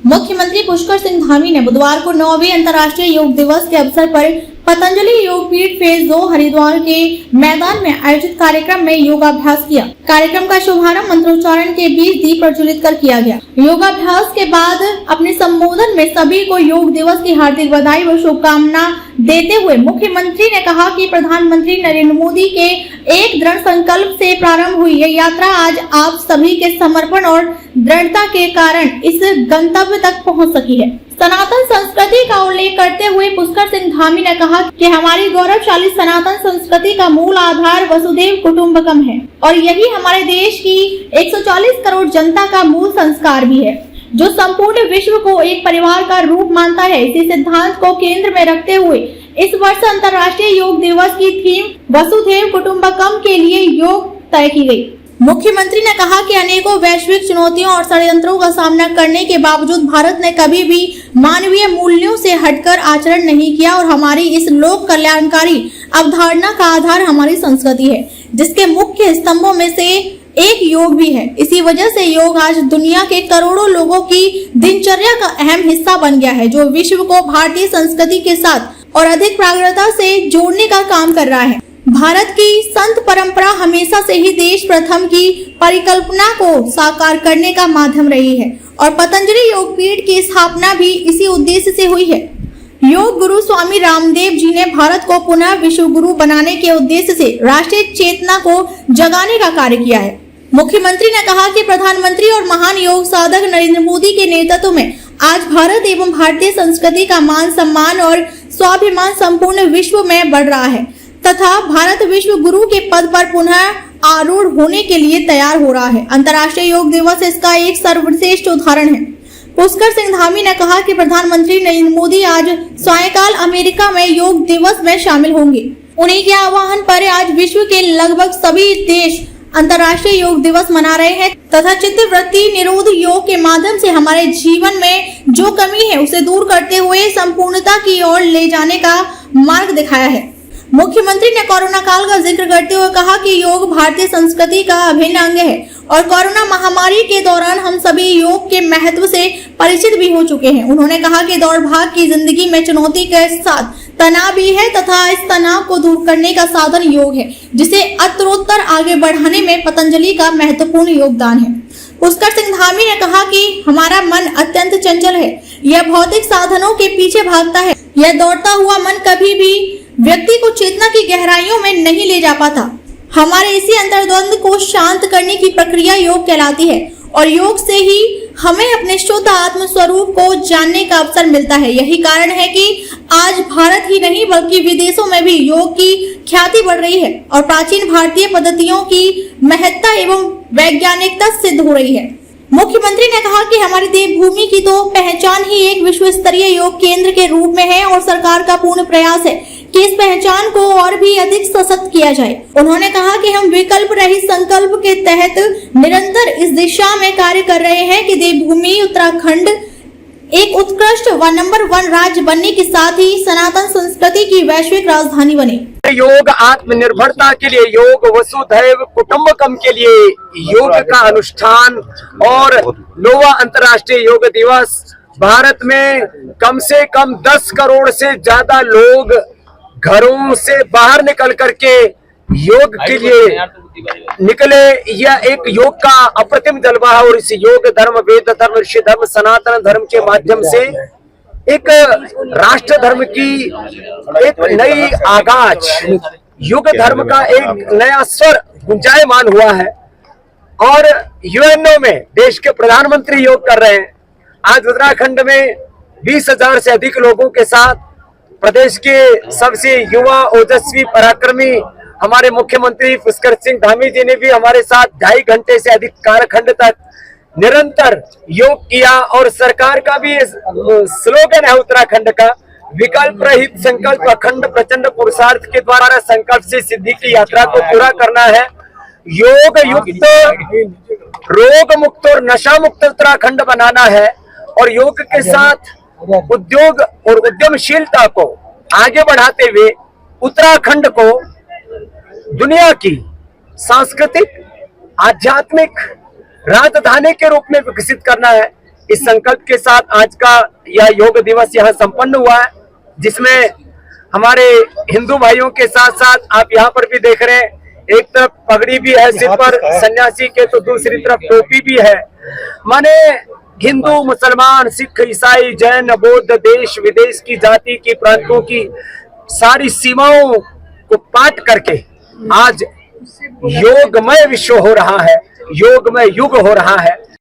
मुख्यमंत्री पुष्कर सिंह धामी ने बुधवार को 9वें अंतर्राष्ट्रीय योग दिवस के अवसर पर पतंजलि योग पीठ फेज 2 हरिद्वार के मैदान में आयोजित कार्यक्रम में योगाभ्यास किया। कार्यक्रम का शुभारंभ मंत्रोच्चारण के बीच दीप प्रज्वलित कर किया गया। योगाभ्यास के बाद अपने संबोधन में सभी को योग दिवस की हार्दिक बधाई व शुभकामना देते हुए मुख्यमंत्री ने कहा कि प्रधानमंत्री नरेंद्र मोदी के एक दृढ़ संकल्प से प्रारंभ हुई यह यात्रा आज आप सभी के समर्पण और दृढ़ता के कारण इस गंतव्य तक पहुंच सकी है। सनातन संस्कृति का उल्लेख करते हुए पुष्कर सिंह धामी ने कहा कि हमारी गौरवशाली सनातन संस्कृति का मूल आधार वसुधैव कुटुंबकम है और यही हमारे देश की 140 करोड़ जनता का मूल संस्कार भी है, जो संपूर्ण विश्व को एक परिवार का रूप मानता है। इसी सिद्धांत को केंद्र में रखते हुए इस वर्ष अंतर्राष्ट्रीय योग दिवस की थीम वसुधैव कुटुंबकम के लिए योग तय की गई। मुख्यमंत्री ने कहा कि अनेकों वैश्विक चुनौतियों और षड्यंत्रों का सामना करने के बावजूद भारत ने कभी भी मानवीय मूल्यों से हटकर आचरण नहीं किया और हमारी इस लोक कल्याणकारी अवधारणा का आधार हमारी संस्कृति है, जिसके मुख्य स्तंभों में से एक योग भी है। इसी वजह से योग आज दुनिया के करोड़ों लोगों की दिनचर्या का अहम हिस्सा बन गया है, जो विश्व को भारतीय संस्कृति के साथ और अधिक प्रगाढ़ता से जोड़ने का काम कर रहा है। भारत की संत परंपरा हमेशा से ही देश प्रथम की परिकल्पना को साकार करने का माध्यम रही है और पतंजलि योग पीठ की स्थापना भी इसी उद्देश्य से हुई है। योग गुरु स्वामी रामदेव जी ने भारत को पुनः विश्व गुरु बनाने के उद्देश्य से राष्ट्रीय चेतना को जगाने का कार्य किया है। मुख्यमंत्री ने कहा कि प्रधानमंत्री और महान योग साधक नरेंद्र मोदी के नेतृत्व में आज भारत एवं भारतीय संस्कृति का मान सम्मान और स्वाभिमान संपूर्ण विश्व में बढ़ रहा है तथा भारत विश्व गुरु के पद पर पुनः आरूढ़ होने के लिए तैयार हो रहा है। अंतर्राष्ट्रीय योग दिवस इसका एक सर्वश्रेष्ठ उदाहरण है। पुष्कर सिंह धामी ने कहा कि प्रधानमंत्री नरेंद्र मोदी आज सायंकाल अमेरिका में योग दिवस में शामिल होंगे। उन्हीं के आह्वान पर आज विश्व के लगभग सभी देश अंतर्राष्ट्रीय योग दिवस मना रहे हैं तथा चित्तवृत्ति निरोध योग के माध्यम से हमारे जीवन में जो कमी है उसे दूर करते हुए संपूर्णता की ओर ले जाने का मार्ग दिखाया है। मुख्यमंत्री ने कोरोना काल का जिक्र करते हुए कहा कि योग भारतीय संस्कृति का अभिन्न अंग है और कोरोना महामारी के दौरान हम सभी योग के महत्व से परिचित भी हो चुके हैं। उन्होंने कहा कि दौड़ भाग की जिंदगी में चुनौती के साथ तनाव भी है तथा इस तनाव को दूर करने का साधन योग है, जिसे उत्तरोत्तर आगे बढ़ाने में पतंजलि का महत्वपूर्ण योगदान है। पुष्कर सिंह धामी ने कहा कि हमारा मन अत्यंत चंचल है, यह भौतिक साधनों के पीछे भागता है। यह दौड़ता हुआ मन कभी भी व्यक्ति को चेतना की गहराइयों में नहीं ले जा पाता। हमारे इसी अंतर्द्वंद को शांत करने की प्रक्रिया योग कहलाती है और योग से ही हमें अपने शुद्ध आत्म स्वरूप को जानने का अवसर मिलता है। यही कारण है कि आज भारत ही नहीं बल्कि विदेशों में भी योग की ख्याति बढ़ रही है और प्राचीन भारतीय पद्धतियों की महत्ता एवं वैज्ञानिकता सिद्ध हो रही है। मुख्यमंत्री ने कहा कि हमारी देवभूमि की तो पहचान ही एक विश्व स्तरीय योग केंद्र के रूप में है और सरकार का पूर्ण प्रयास है कि इस पहचान को और भी अधिक सशक्त किया जाए। उन्होंने कहा कि हम विकल्प रहित संकल्प के तहत निरंतर इस दिशा में कार्य कर रहे हैं कि देवभूमि उत्तराखंड एक उत्कृष्ट व नंबर 1 राज्य बनने के साथ ही सनातन संस्कृति की वैश्विक राजधानी बने। योग आत्मनिर्भरता के लिए, योग वसुधैव कुटुंबकम के लिए योग का अनुष्ठान और 9वां अंतर्राष्ट्रीय योग दिवस भारत में कम से कम 10 करोड़ से ज्यादा लोग घरों से बाहर निकल करके योग के लिए निकले। यह एक योग का अप्रतिम जलवा है और इस योग धर्म, वेद धर्म, ऋषि धर्म, सनातन धर्म के माध्यम से एक राष्ट्र धर्म की एक नई आगाज, युग धर्म का एक नया स्वर गुंजायमान हुआ है और यूएनओ में देश के प्रधानमंत्री योग कर रहे हैं। आज उत्तराखंड में 20,000 से अधिक लोगों के साथ प्रदेश के सबसे युवा ओजस्वी पराक्रमी हमारे मुख्यमंत्री पुष्कर सिंह धामी जी ने भी हमारे साथ 2.5 घंटे से अधिक कालखंड तक निरंतर योग किया और सरकार का भी स्लोगन है उत्तराखंड का, विकल्प रहित संकल्प अखंड प्रचंड पुरुषार्थ के द्वारा संकल्प से सिद्धि की यात्रा को पूरा करना है। योग युक्त, रोग मुक्त और नशा मुक्त उत्तराखंड बनाना है और योग के साथ उद्योग और उद्यमशीलता को आगे बढ़ाते हुए उत्तराखंड को दुनिया की सांस्कृतिक आध्यात्मिक राजधानी के रूप में विकसित करना है। इस संकल्प के साथ आज का यह योग दिवस यहाँ संपन्न हुआ है, जिसमें हमारे हिंदू भाइयों के साथ साथ आप यहाँ पर भी देख रहे हैं, एक तरफ पगड़ी भी है सिर पर सन्यासी के, तो दूसरी तरफ टोपी भी है। माने हिंदू, मुसलमान, सिख, ईसाई, जैन, बौद्ध, देश विदेश की जाति की, प्रांतों की सारी सीमाओं को पाट करके आज योगमय विश्व हो रहा है, योगमय युग हो रहा है।